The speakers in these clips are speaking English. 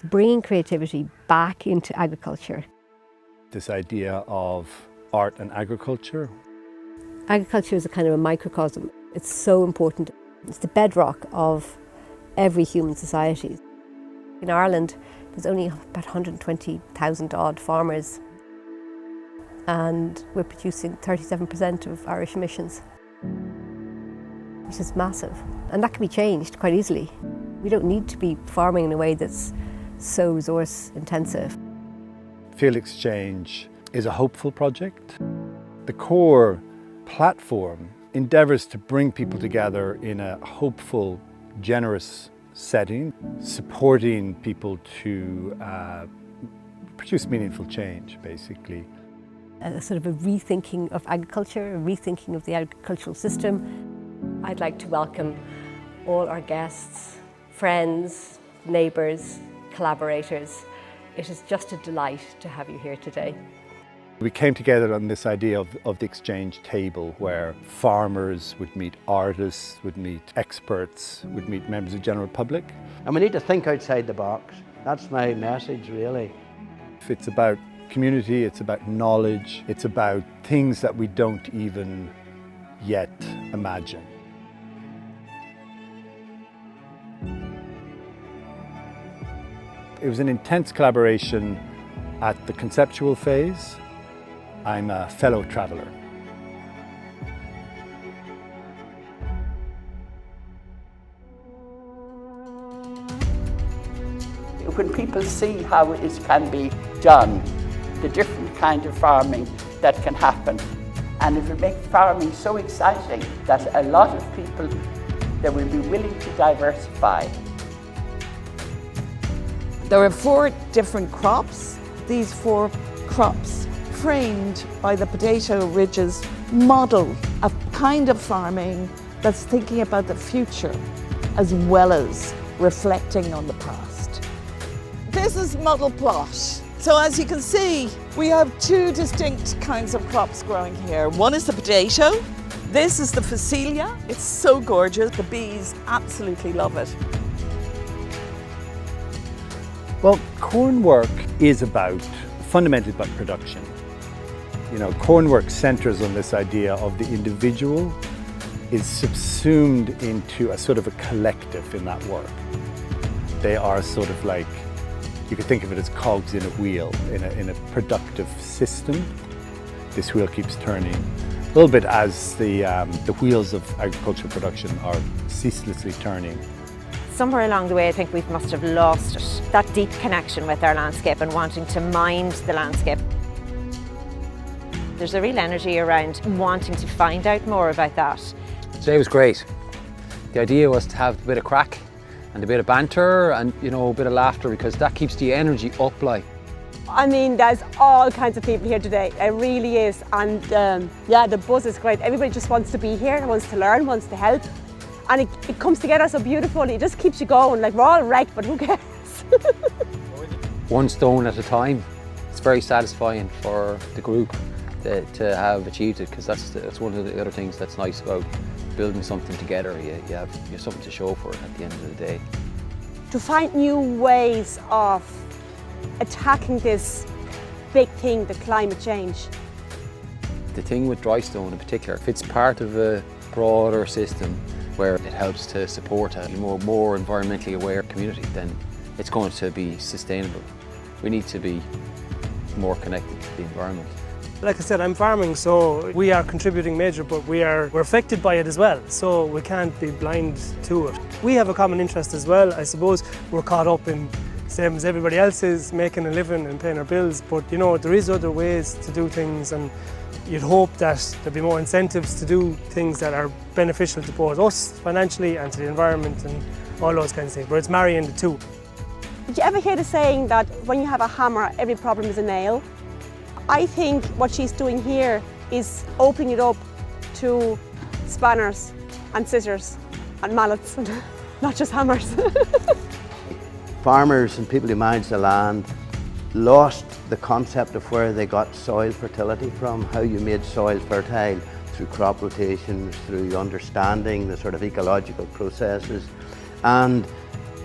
Bringing creativity back into agriculture. This idea of art and agriculture. Agriculture is a kind of a microcosm. It's so important. It's the bedrock of every human society. In Ireland, there's only about 120,000 odd farmers, and we're producing 37% of Irish emissions, which is massive. And that can be changed quite easily. We don't need to be farming in a way that's so resource intensive. Field Exchange is a hopeful project. The core platform endeavours to bring people together in a hopeful, generous setting, supporting people to produce meaningful change, basically. A sort of a rethinking of agriculture, a rethinking of the agricultural system. I'd like to welcome all our guests, friends, neighbours, collaborators. It is just a delight to have you here today. We came together on this idea of the exchange table, where farmers would meet artists, would meet experts, would meet members of the general public. And we need to think outside the box. That's my message, really. It's about community, it's about knowledge, it's about things that we don't even yet imagine. It was an intense collaboration at the conceptual phase. I'm a fellow traveller. When people see how it can be done, the different kind of farming that can happen, and it will make farming so exciting that a lot of people that will be willing to diversify. There are 4 different crops. These 4 crops, framed by the potato ridges, model a kind of farming that's thinking about the future as well as reflecting on the past. This is model plot. So as you can see, we have 2 distinct kinds of crops growing here. One is the potato. This is the phacelia. It's so gorgeous. The bees absolutely love it. Well, corn work is fundamentally about production. You know, corn work centres on this idea of the individual is subsumed into a sort of a collective in that work. They are sort of like, you could think of it as cogs in a wheel, in a productive system. This wheel keeps turning a little bit as the wheels of agricultural production are ceaselessly turning. Somewhere along the way, I think we must have lost it. That deep connection with our landscape and wanting to mind the landscape. There's a real energy around wanting to find out more about that. Today was great. The idea was to have a bit of crack and a bit of banter and, you know, a bit of laughter, because that keeps the energy up, like. I mean, there's all kinds of people here today. It really is. And yeah, the buzz is great. Everybody just wants to be here, wants to learn, wants to help. And it comes together so beautifully. It just keeps you going. Like, we're all wrecked, but who cares? One stone at a time. It's very satisfying for the group to have achieved it, because that's one of the other things that's nice about building something together. You have something to show for it at the end of the day. To find new ways of attacking this big thing, the climate change. The thing with dry stone in particular, if it's part of a broader system where it helps to support a more environmentally aware community, then it's going to be sustainable. We need to be more connected to the environment. Like I said, I'm farming, so we are contributing major, but we're affected by it as well, so we can't be blind to it. We have a common interest as well. I suppose we're caught up in, same as everybody else is, making a living and paying our bills, but you know, there is other ways to do things, and you'd hope that there'd be more incentives to do things that are beneficial to both us financially and to the environment and all those kinds of things, but it's marrying the two. Did you ever hear the saying that when you have a hammer, every problem is a nail? I think what she's doing here is opening it up to spanners and scissors and mallets, not just hammers. Farmers and people who manage the land lost the concept of where they got soil fertility from, how you made soil fertile through crop rotations, through understanding the sort of ecological processes. And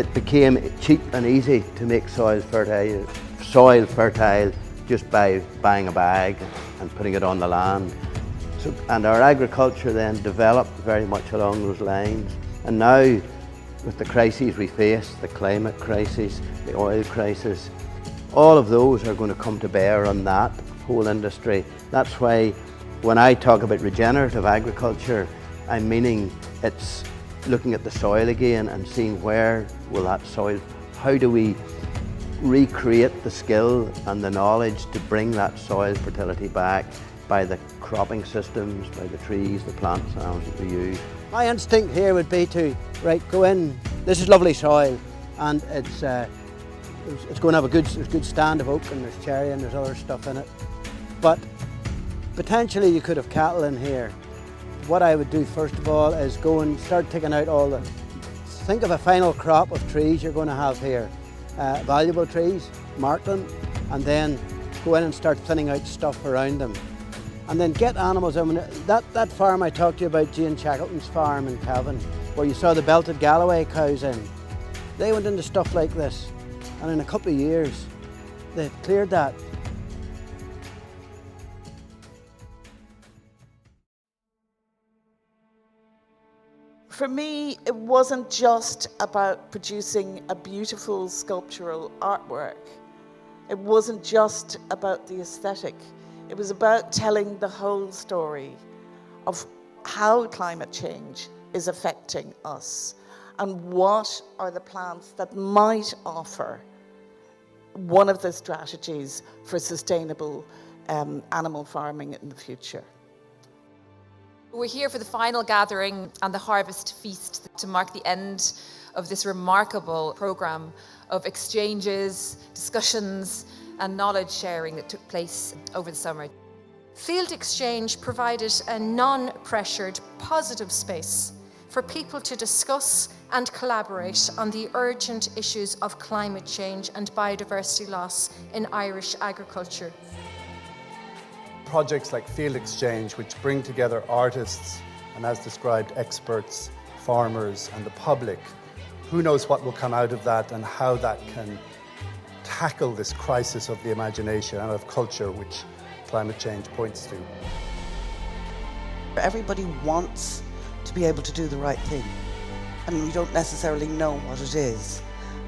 It became cheap and easy to make soil fertile just by buying a bag and putting it on the land. So, and our agriculture then developed very much along those lines. And now, with the crises we face, the climate crisis, the oil crisis, all of those are going to come to bear on that whole industry. That's why when I talk about regenerative agriculture, I'm meaning it's looking at the soil again and seeing where will that soil, how do we recreate the skill and the knowledge to bring that soil fertility back by the cropping systems, by the trees, the plants and animals that we use. My instinct here would be to, go in, this is lovely soil, and it's going to have there's a good stand of oak and there's cherry and there's other stuff in it. But potentially you could have cattle in here. What I would do first of all is go and start taking out think of a final crop of trees you're going to have here. Valuable trees, mark them, and then go in and start thinning out stuff around them. And then get animals. I mean, that farm I talked to you about, Jane Shackleton's farm in Cavan, where you saw the belted Galloway cows in, they went into stuff like this, and in a couple of years they've cleared that. For me, it wasn't just about producing a beautiful sculptural artwork. It wasn't just about the aesthetic. It was about telling the whole story of how climate change is affecting us and what are the plants that might offer one of the strategies for sustainable animal farming in the future. We're here for the final gathering and the harvest feast to mark the end of this remarkable programme of exchanges, discussions and knowledge sharing that took place over the summer. Field Exchange provided a non-pressured, positive space for people to discuss and collaborate on the urgent issues of climate change and biodiversity loss in Irish agriculture. Projects like Field Exchange, which bring together artists and, as described, experts, farmers and the public. Who knows what will come out of that and how that can tackle this crisis of the imagination and of culture which climate change points to. Everybody wants to be able to do the right thing, and we don't necessarily know what it is.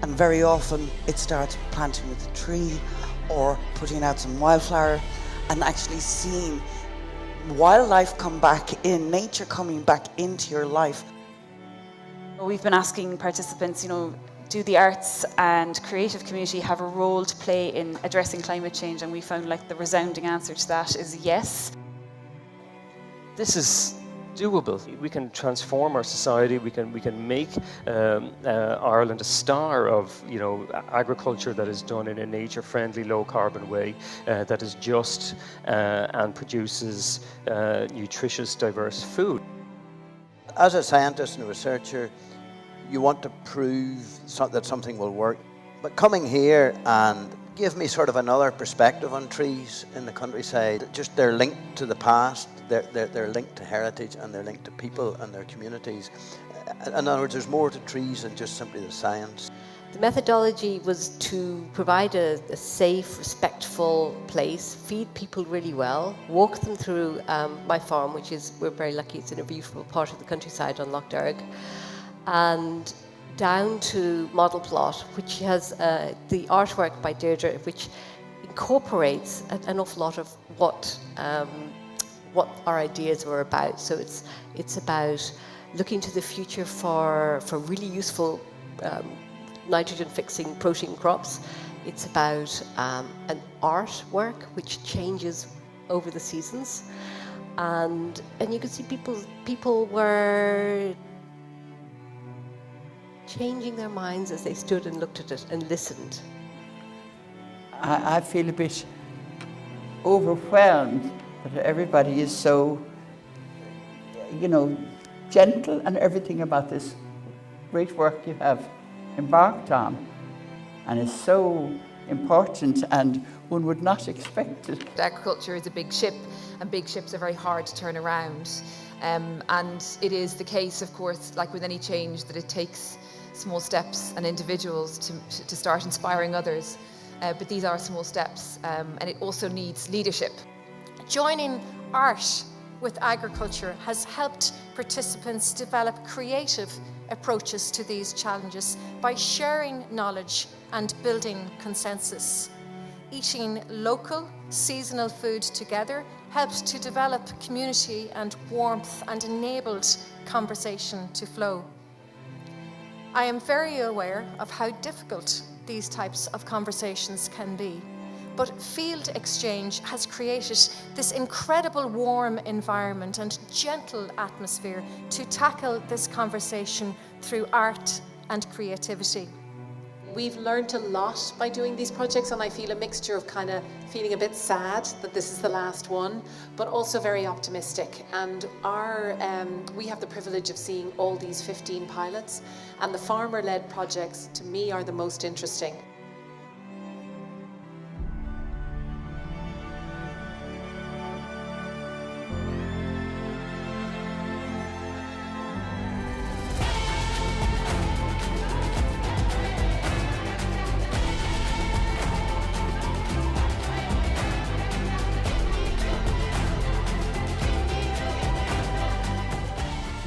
And very often it starts planting with a tree or putting out some wildflower and actually seeing wildlife come back in, nature coming back into your life. We've been asking participants, do the arts and creative community have a role to play in addressing climate change? And we found like the resounding answer to that is yes. This is doable. We can transform our society. We can make Ireland a star of agriculture that is done in a nature-friendly, low-carbon way, that is just and produces nutritious, diverse food. As a scientist and a researcher, you want to prove that something will work. But coming here and give me sort of another perspective on trees in the countryside, just they're linked to the past, they're linked to heritage, and they're linked to people and their communities. In other words, there's more to trees than just simply the science. The methodology was to provide a safe, respectful place, feed people really well, walk them through my farm, which is, we're very lucky, it's in a beautiful part of the countryside on Lough Derg, and down to Model Plot, which has the artwork by Deirdre, which incorporates an awful lot of what our ideas were about. So it's about looking to the future for really useful nitrogen-fixing protein crops. It's about an artwork which changes over the seasons, and you can see people were changing their minds as they stood and looked at it and listened. I feel a bit overwhelmed that everybody is so, gentle and everything about this great work you have embarked on. And it's so important, and one would not expect it. Agriculture is a big ship, and big ships are very hard to turn around. And it is the case, of course, like with any change, that it takes small steps and individuals to start inspiring others. But these are small steps, and it also needs leadership. Joining art with agriculture has helped participants develop creative approaches to these challenges by sharing knowledge and building consensus. Eating local, seasonal food together helped to develop community and warmth and enabled conversation to flow. I am very aware of how difficult these types of conversations can be, but field exchange has created this incredible warm environment and gentle atmosphere to tackle this conversation through art and creativity. We've learned a lot by doing these projects, and I feel a mixture of kind of feeling a bit sad that this is the last one, but also very optimistic. And we have the privilege of seeing all these 15 pilots, and the farmer-led projects to me are the most interesting.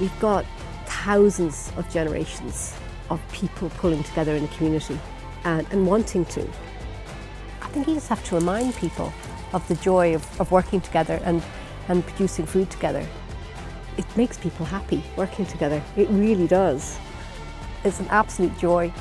We've got thousands of generations of people pulling together in the community and wanting to. I think you just have to remind people of the joy of working together and producing food together. It makes people happy working together. It really does. It's an absolute joy.